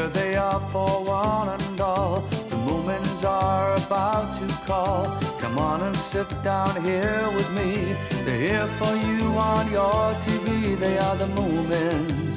Here they are for one and all. The Moomins are about to call. Come on and sit down here with me. They're here for you on your TV. They are the Moomins.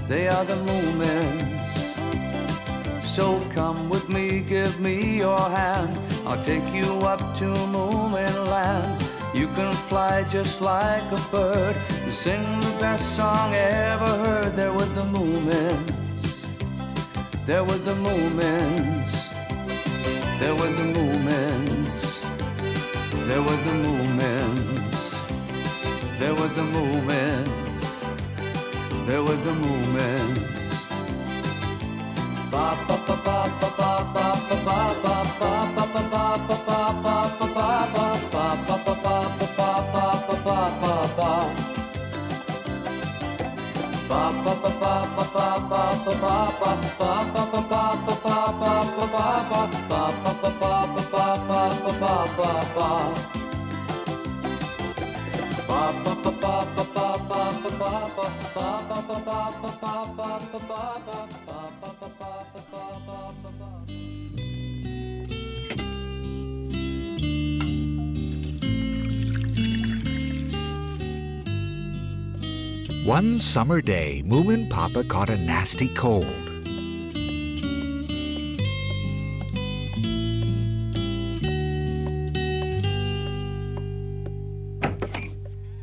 They are the Moomins. So come with me, give me your hand. I'll take you up to Moomin Land. You can fly just like a bird and sing the best song ever heard. They're with the Moomins. They're with the Moomins. They're with the Moomins. They're with the Moomins. They're with the Moomins. They're with the Moomins. Ba ba ba ba ba ba ba ba ba ba ba ba ba ba ba One summer day, Moomin Pappa caught a nasty cold.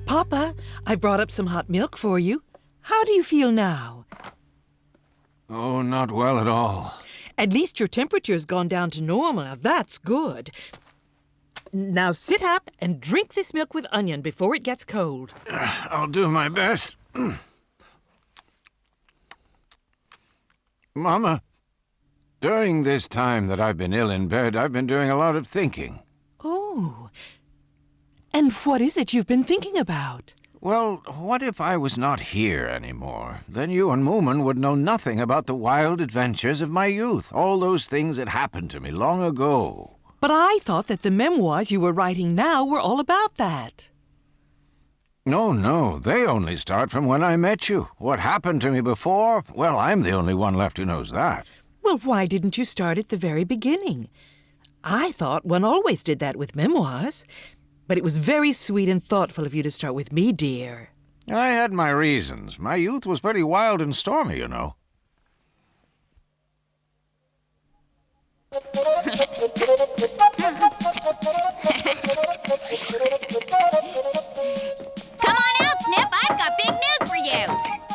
Papa, I brought up some hot milk for you. How do you feel now? Oh, not well at all. At least your temperature's gone down to normal. Now that's good. Now sit up and drink this milk with onion before it gets cold. I'll do my best. Mama, during this time that I've been ill in bed, I've been doing a lot of thinking. Oh. And what is it you've been thinking about? Well, what if I was not here anymore? Then you and Moomin would know nothing about the wild adventures of my youth, all those things that happened to me long ago. But I thought that the memoirs you were writing now were all about that. No, they only start from when I met you. What happened to me before? Well, I'm the only one left who knows that. Well, why didn't you start at the very beginning? I thought one always did that with memoirs. But it was very sweet and thoughtful of you to start with me, dear. I had my reasons. My youth was pretty wild and stormy, you know. Come on out, Snip. I've got big news for you.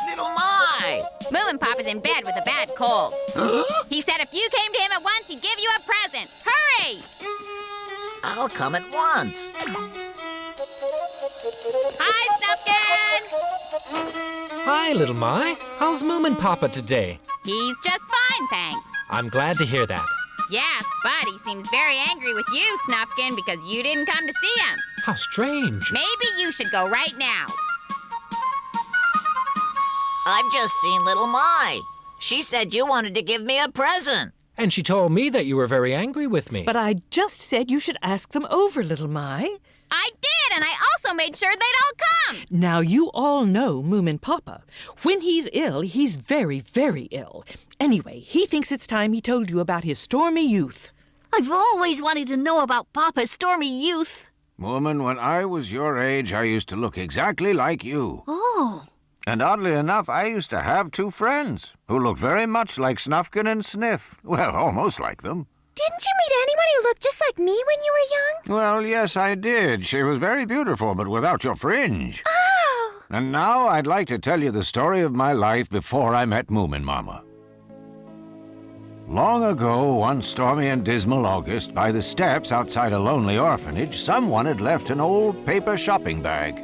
Little My! Moomin Pappa's in bed with a bad cold. He said if you came to him at once, he'd give you a present. Hurry! I'll come at once. Hi, Snufkin! Hi, little My. How's Moomin Pappa today? He's just fine, thanks. I'm glad to hear that. Yes, but he seems very angry with you, Snufkin, because you didn't come to see him. How strange. Maybe you should go right now. I've just seen Little My. She said you wanted to give me a present. And she told me that you were very angry with me. But I just said you should ask them over, little My. I did, and I also made sure they'd all come. Now, you all know Moomin Pappa. When he's ill, he's very, very ill. Anyway, he thinks it's time he told you about his stormy youth. I've always wanted to know about Papa's stormy youth. Moomin, when I was your age, I used to look exactly like you. Oh. And oddly enough, I used to have two friends who looked very much like Snufkin and Sniff. Well, almost like them. Didn't you meet anyone who looked just like me when you were young? Well, yes, I did. She was very beautiful, but without your fringe. Oh! And now I'd like to tell you the story of my life before I met Moomin Mama. Long ago, one stormy and dismal August, by the steps outside a lonely orphanage, someone had left an old paper shopping bag.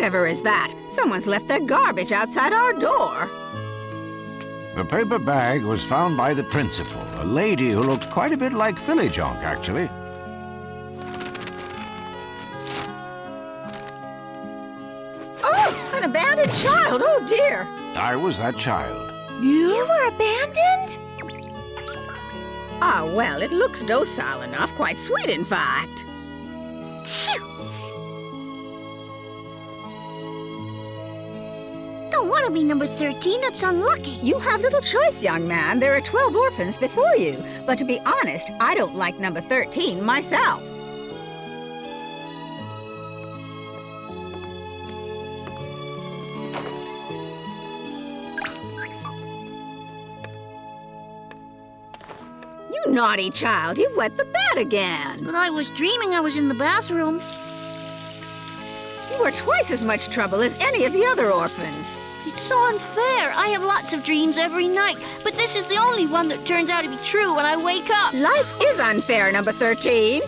Whatever is that? Someone's left their garbage outside our door. The paper bag was found by the principal, a lady who looked quite a bit like Philly Junk, actually. Oh, an abandoned child. Oh, dear. I was that child. You were abandoned? Ah, well, it looks docile enough. Quite sweet, in fact. Don't want to be number 13. That's unlucky. You have little choice, young man. There are 12 orphans before you. But to be honest, I don't like number 13 myself. You naughty child, you've wet the bed again. But I was dreaming I was in the bathroom. You are twice as much trouble as any of the other orphans. It's so unfair. I have lots of dreams every night, but this is the only one that turns out to be true when I wake up. Life is unfair, number 13.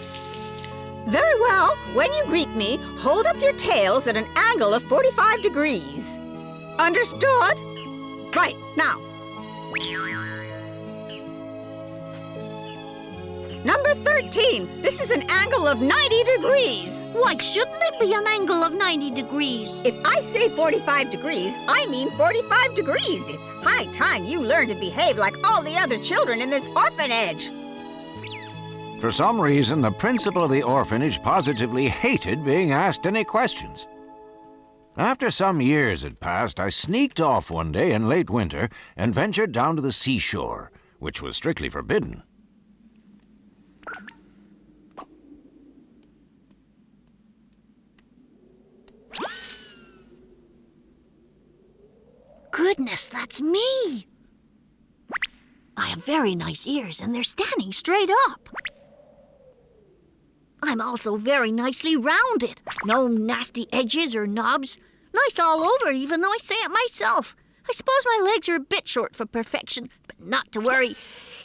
Very well. When you greet me, hold up your tails at an angle of 45 degrees. Understood? Right, now. Number 13, this is an angle of 90 degrees. Why shouldn't it be an angle of 90 degrees? If I say 45 degrees, I mean 45 degrees. It's high time you learn to behave like all the other children in this orphanage. For some reason, the principal of the orphanage positively hated being asked any questions. After some years had passed, I sneaked off one day in late winter and ventured down to the seashore, which was strictly forbidden. Goodness, that's me. I have very nice ears, and they're standing straight up. I'm also very nicely rounded. No nasty edges or knobs. Nice all over, even though I say it myself. I suppose my legs are a bit short for perfection, but not to worry.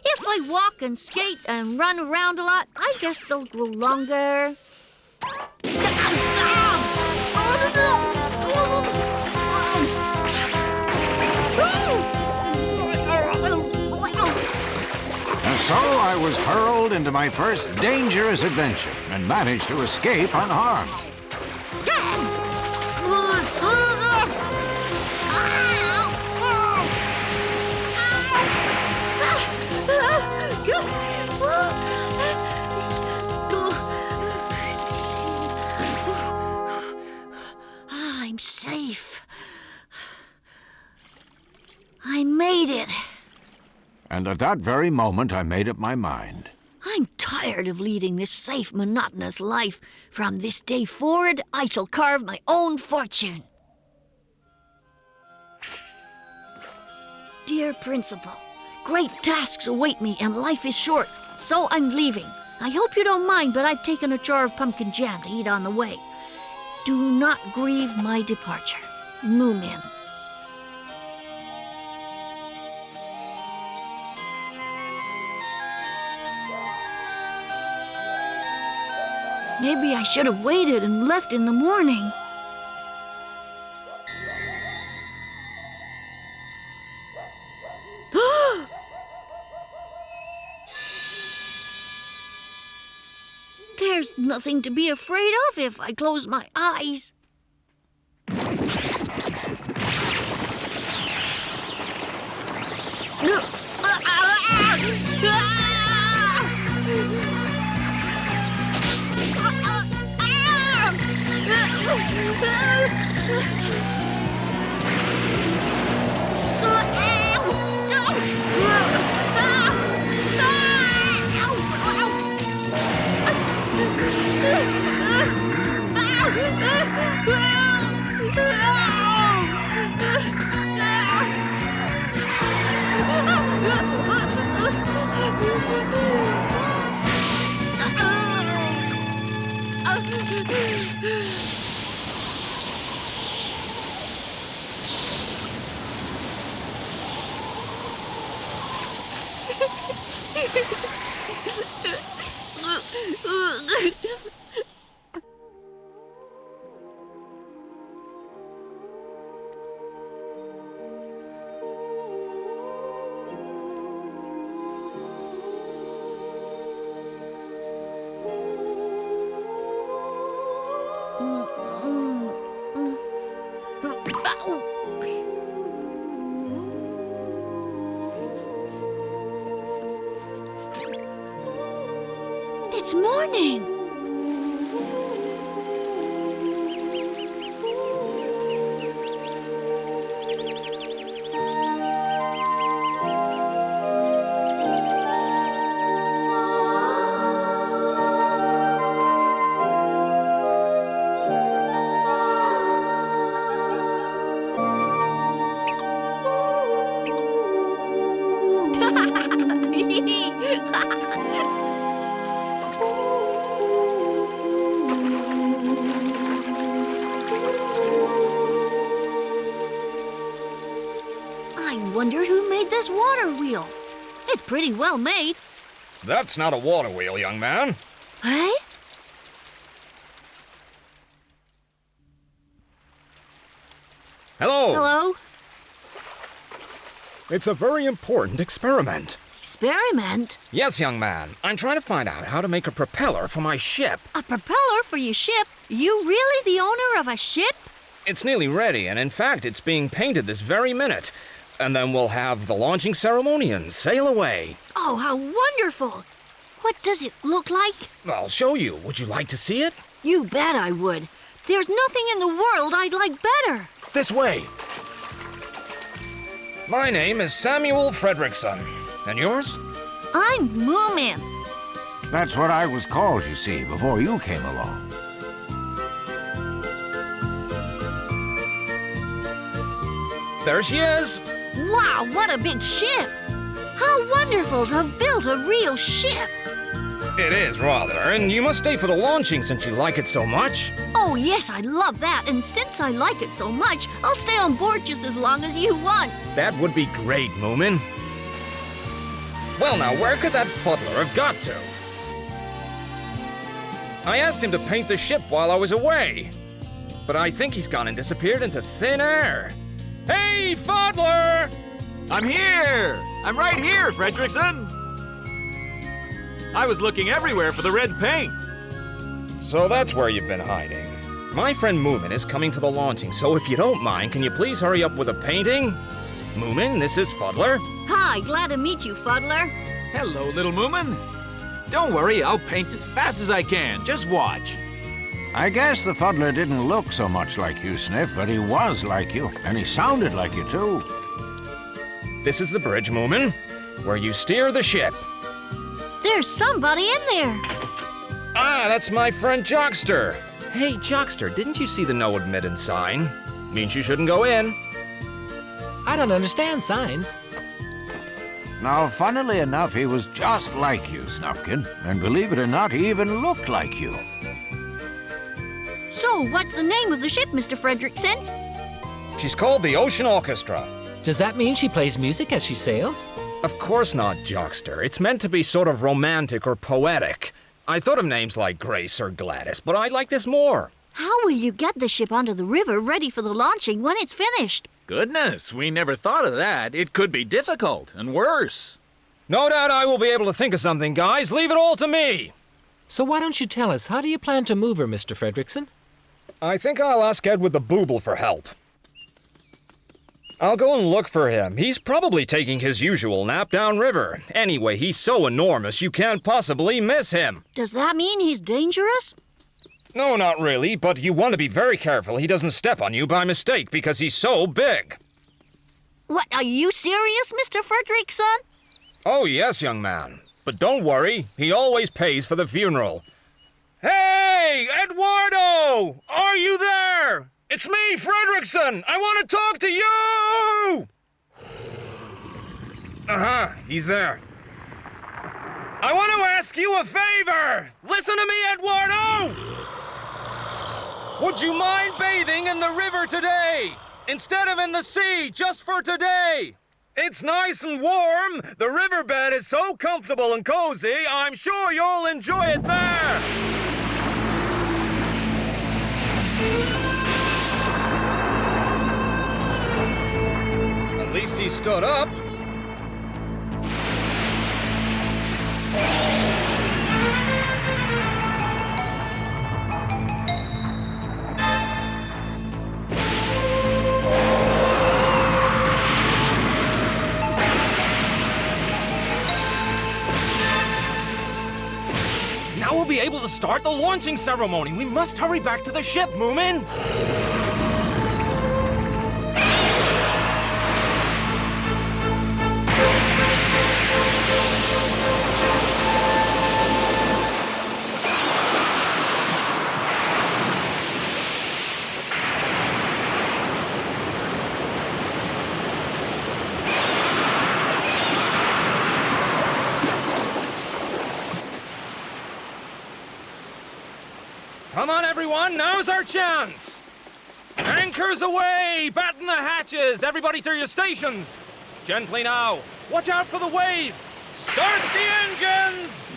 If I walk and skate and run around a lot, I guess they'll grow longer. And so I was hurled into my first dangerous adventure and managed to escape unharmed. I'm safe. I made it. And at that very moment, I made up my mind. I'm tired of leading this safe, monotonous life. From this day forward, I shall carve my own fortune. Dear Principal, great tasks await me and life is short, so I'm leaving. I hope you don't mind, but I've taken a jar of pumpkin jam to eat on the way. Do not grieve my departure. Moomin. Maybe I should have waited and left in the morning. There's nothing to be afraid of if I close my eyes. It's morning. I wonder who made this water wheel. It's pretty well made. That's not a water wheel, young man. Hey? Hello. Hello? It's a very important experiment. Experiment? Yes, young man. I'm trying to find out how to make a propeller for my ship. A propeller for your ship? You really the owner of a ship? It's nearly ready, and in fact, it's being painted this very minute. And then we'll have the launching ceremony and sail away. Oh, how wonderful! What does it look like? I'll show you. Would you like to see it? You bet I would. There's nothing in the world I'd like better. This way. My name is Samuel Frederickson. And yours? I'm Moomin. That's what I was called, you see, before you came along. There she is. Wow, what a big ship! How wonderful to have built a real ship! It is, rather, and you must stay for the launching since you like it so much. Oh, yes, I love that, and since I like it so much, I'll stay on board just as long as you want. That would be great, Moomin. Well, now, where could that fuddler have got to? I asked him to paint the ship while I was away, but I think he's gone and disappeared into thin air. Hey, fuddler! I'm here! I'm right here, Frederickson! I was looking everywhere for the red paint. So that's where you've been hiding. My friend Moomin is coming for the launching, so if you don't mind, can you please hurry up with the painting? Moomin, this is Fuddler. Hi, glad to meet you, Fuddler. Hello, little Moomin. Don't worry, I'll paint as fast as I can. Just watch. I guess the fuddler didn't look so much like you, Sniff, but he was like you, and he sounded like you, too. This is the bridge, Moomin, where you steer the ship. There's somebody in there. Ah, that's my friend Jockster. Hey, Jockster, didn't you see the no admittance sign? Means you shouldn't go in. I don't understand signs. Now, funnily enough, he was just like you, Snufkin, and believe it or not, he even looked like you. So, what's the name of the ship, Mr. Frederickson? She's called the Ocean Orchestra. Does that mean she plays music as she sails? Of course not, Jockster. It's meant to be sort of romantic or poetic. I thought of names like Grace or Gladys, but I like this more. How will you get the ship onto the river ready for the launching when it's finished? Goodness, we never thought of that. It could be difficult and worse. No doubt I will be able to think of something, guys. Leave it all to me. So why don't you tell us, how do you plan to move her, Mr. Frederickson? I think I'll ask Edward the Booble for help. I'll go and look for him. He's probably taking his usual nap downriver. Anyway, he's so enormous you can't possibly miss him. Does that mean he's dangerous? No, not really, but you want to be very careful he doesn't step on you by mistake because he's so big. What, are you serious, Mr. Frederickson? Oh, yes, young man. But don't worry, he always pays for the funeral. Hey, Eduardo! Are you there? It's me, Frederickson! I want to talk to you! He's there. I want to ask you a favor! Listen to me, Eduardo! Would you mind bathing in the river today? Instead of in the sea, just for today? It's nice and warm. The riverbed is so comfortable and cozy, I'm sure you'll enjoy it there. At least he stood up. Now to start the launching ceremony. We must hurry back to the ship, Moomin. Come on, everyone, now's our chance! Anchors away! Batten the hatches! Everybody to your stations! Gently now! Watch out for the wave! Start the engines!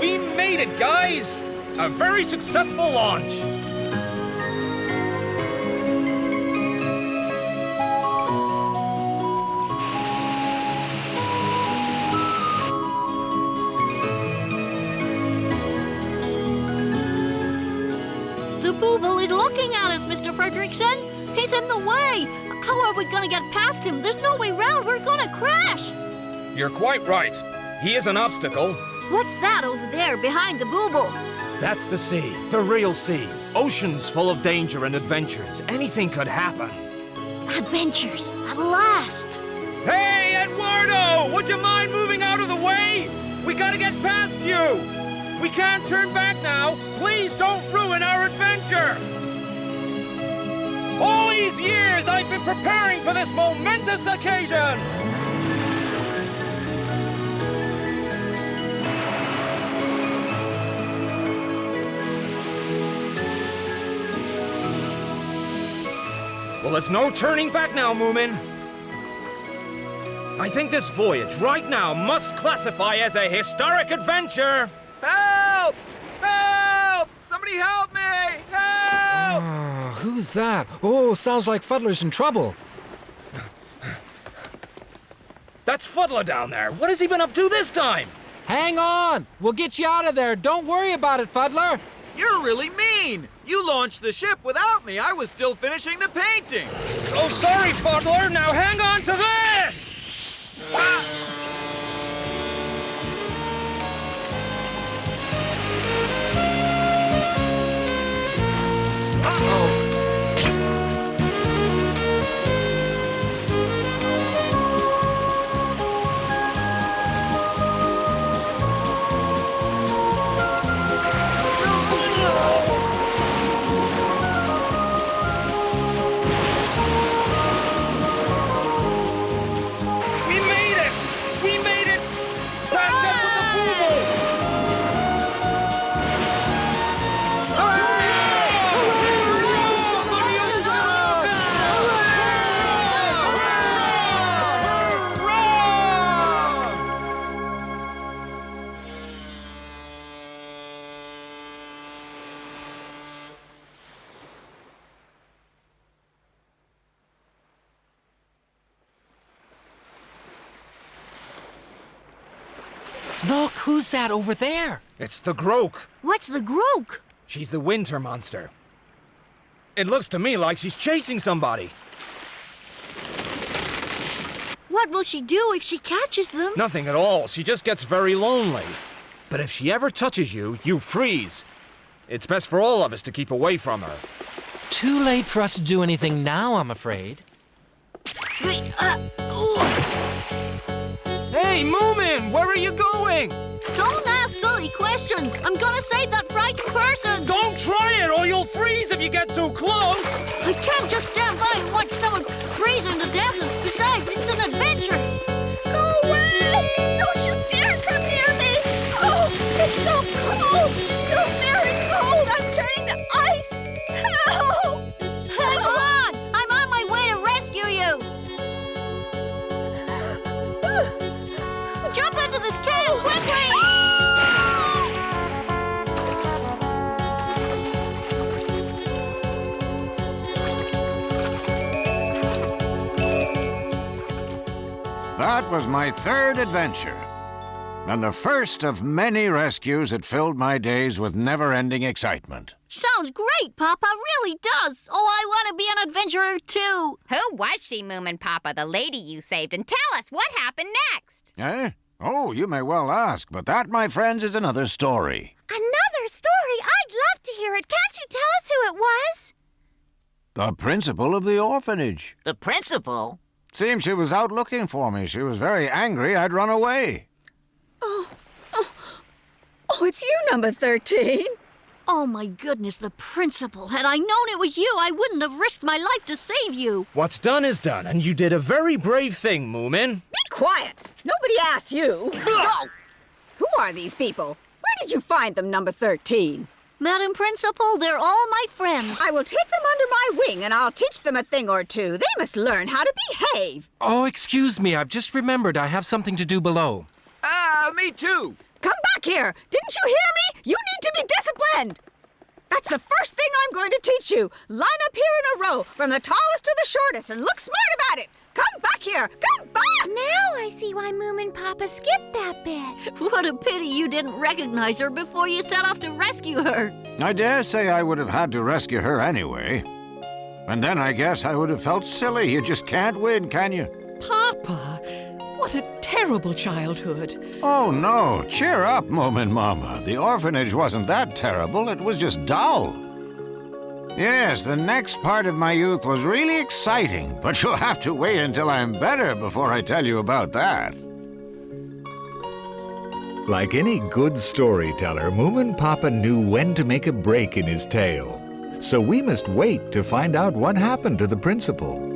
We made it, guys! A very successful launch! Booble is looking at us, Mr. Fredrickson. He's in the way. How are we going to get past him? There's no way round. We're going to crash. You're quite right. He is an obstacle. What's that over there behind the Booble? That's the sea, the real sea. Oceans full of danger and adventures. Anything could happen. Adventures, at last. Hey, Eduardo! Would you mind moving out of the way? We gotta get past you! We can't turn back now. Please don't ruin our adventure. All these years I've been preparing for this momentous occasion. Well, there's no turning back now, Moomin. I think this voyage right now must classify as a historic adventure. Help! Help! Somebody help me! Help! Who's that? Oh, sounds like Fuddler's in trouble. That's Fuddler down there. What has he been up to this time? Hang on! We'll get you out of there. Don't worry about it, Fuddler. You're really mean! You launched the ship without me. I was still finishing the painting. So sorry, Fuddler. Now hang on to this! Ah! Uh-oh. Look, who's that over there? It's the Groke. What's the Groke? She's the winter monster. It looks to me like she's chasing somebody. What will she do if she catches them? Nothing at all. She just gets very lonely. But if she ever touches you, you freeze. It's best for all of us to keep away from her. Too late for us to do anything now, I'm afraid. Hey, Moomin! Where are you going? Don't ask silly questions. I'm gonna save that frightened person. Don't try it or you'll freeze if you get too close. I can't just stand by and watch someone freezing to death. Besides, it's an adventure. Go away! Don't you dare come near me! Oh, it's so cold! So very cold! I'm turning to ice! Help! Hang on! I'm on my way to rescue you. Jump into this can quickly! That was my third adventure. and the first of many rescues that filled my days with never-ending excitement. Sounds great, Papa. Really does. Oh, I want to be an adventurer, too. Who was she, Moomin Pappa, the lady you saved? And tell us what happened next. Eh? Oh, you may well ask, but that, my friends, is another story. Another story? I'd love to hear it. Can't you tell us who it was? The principal of the orphanage. The principal? Seems she was out looking for me. She was very angry I'd run away. Oh, it's you, number 13. Oh, my goodness, the principal. Had I known it was you, I wouldn't have risked my life to save you. What's done is done, and you did a very brave thing, Moomin. Be quiet. Nobody asked you. Oh. Who are these people? Where did you find them, number 13? Madam Principal, they're all my friends. I will take them under my wing, and I'll teach them a thing or two. They must learn how to behave. Oh, excuse me. I've just remembered I have something to do below. Me too. Come back here. Didn't you hear me? You need to be disciplined. That's the first thing I'm going to teach you. Line up here in a row, from the tallest to the shortest, and look smart about it. Come back here. Come back. Now I see why Moomin Pappa skipped that bit. What a pity you didn't recognize her before you set off to rescue her. I dare say I would have had to rescue her anyway. And then I guess I would have felt silly. You just can't win, can you? Papa, what a terrible childhood. Oh, no. Cheer up, Moomin Mama. The orphanage wasn't that terrible. It was just dull. Yes, the next part of my youth was really exciting, but you'll have to wait until I'm better before I tell you about that. Like any good storyteller, Moomin Pappa knew when to make a break in his tale. So we must wait to find out what happened to the principal.